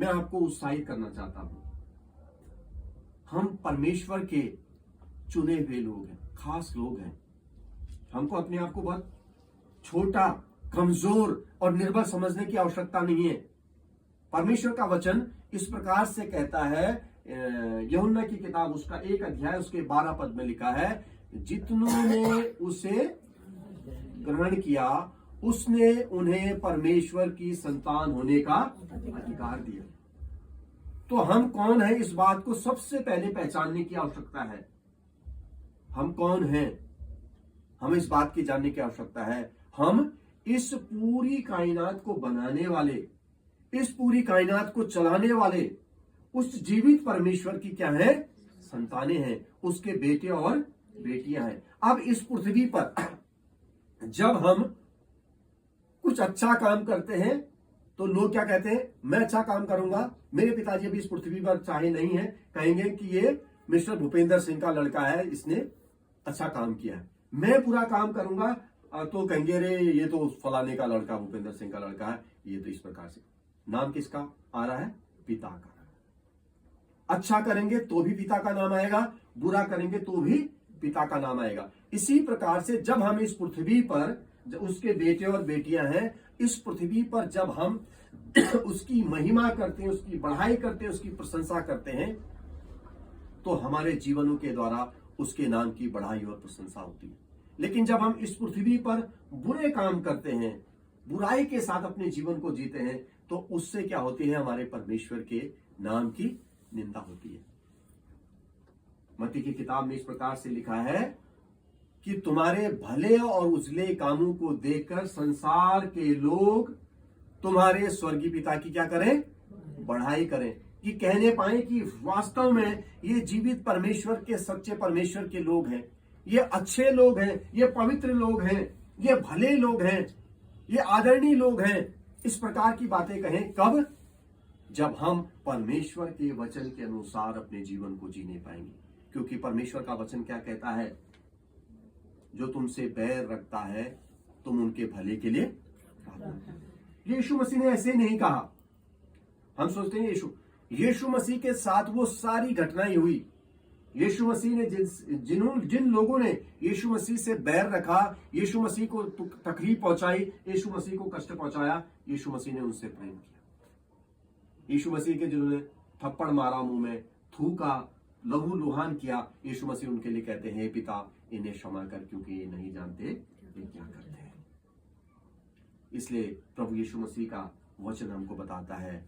मैं आपको उत्साहित करना चाहता हूं। हम परमेश्वर के चुने हुए लोग हैं, खास लोग हैं। हमको अपने आप को बहुत छोटा, कमजोर और निर्बल समझने की आवश्यकता नहीं है। परमेश्वर का वचन इस प्रकार से कहता है, यूहन्ना की किताब उसका 1 अध्याय उसके 12 पद में लिखा है, जितनों ने उसे ग्रहण किया उसने उन्हें परमेश्वर की संतान होने का अधिकार दिया। तो हम कौन है, इस बात को सबसे पहले पहचानने की आवश्यकता है। हम कौन हैं, हमें इस बात की जानने की आवश्यकता है। हम इस पूरी कायनात को बनाने वाले, इस पूरी कायनात को चलाने वाले उस जीवित परमेश्वर की क्या है, संतानें हैं, उसके बेटे और बेटियां हैं। अब इस पृथ्वी पर जब हम कुछ अच्छा काम करते हैं तो लोग क्या कहते हैं, मैं अच्छा काम करूंगा, मेरे पिताजी अभी इस पृथ्वी पर चाहे नहीं है, कहेंगे कि ये मिस्टर भूपेंद्र सिंह का लड़का है, इसने अच्छा काम किया है। मैं बुरा काम करूंगा तो कहेंगे रे ये तो फलाने का लड़का, भूपेंद्र सिंह का लड़का है। ये तो इस प्रकार से नाम किसका आ रहा है, पिता का। अच्छा करेंगे तो भी पिता का नाम आएगा, बुरा करेंगे तो भी पिता का नाम आएगा। इसी प्रकार से जब हम इस पृथ्वी पर, जब उसके बेटे और बेटियां हैं, इस पृथ्वी पर जब हम उसकी महिमा करते हैं, उसकी बढ़ाई करते हैं, उसकी प्रशंसा करते हैं, तो हमारे जीवनों के द्वारा उसके नाम की बढ़ाई और प्रशंसा होती है। लेकिन जब हम इस पृथ्वी पर बुरे काम करते हैं, बुराई के साथ अपने जीवन को जीते हैं, तो उससे क्या होती है, हमारे परमेश्वर के नाम की निंदा होती है। मत्ती की किताब में इस प्रकार से लिखा है कि तुम्हारे भले और उजले कामों को देखकर संसार के लोग तुम्हारे स्वर्गीय पिता की क्या करें, बढ़ाई करें, कि कहने पाए कि वास्तव में ये जीवित परमेश्वर के, सच्चे परमेश्वर के लोग हैं, ये अच्छे लोग हैं, ये पवित्र लोग हैं, ये भले लोग हैं, ये आदरणीय लोग हैं। इस प्रकार की बातें कहें कब, जब हम परमेश्वर के वचन के अनुसार अपने जीवन को जीने पाएंगे। क्योंकि परमेश्वर का वचन क्या कहता है, जो तुमसे बैर रखता है तुम उनके भले के लिए। यीशु मसीह ने ऐसे नहीं कहा। हम सोचते हैं यीशु मसीह के साथ वो सारी घटनाएं हुई, यीशु मसीह ने जिन लोगों ने यीशु मसीह से बैर रखा, यीशु मसीह को तकलीफ पहुंचाई, यीशु मसीह को कष्ट पहुंचाया, यीशु मसीह ने उनसे प्रेम किया। यीशु मसीह के जिन्होंने थप्पड़ मारा, मुंह में थूका, लहू लुहान किया, यीशु मसीह उनके लिए कहते हैं, पिता इन्हें क्षमा कर क्योंकि ये नहीं जानते ये क्या करते हैं। इसलिए प्रभु यीशु मसीह का वचन हमको बताता है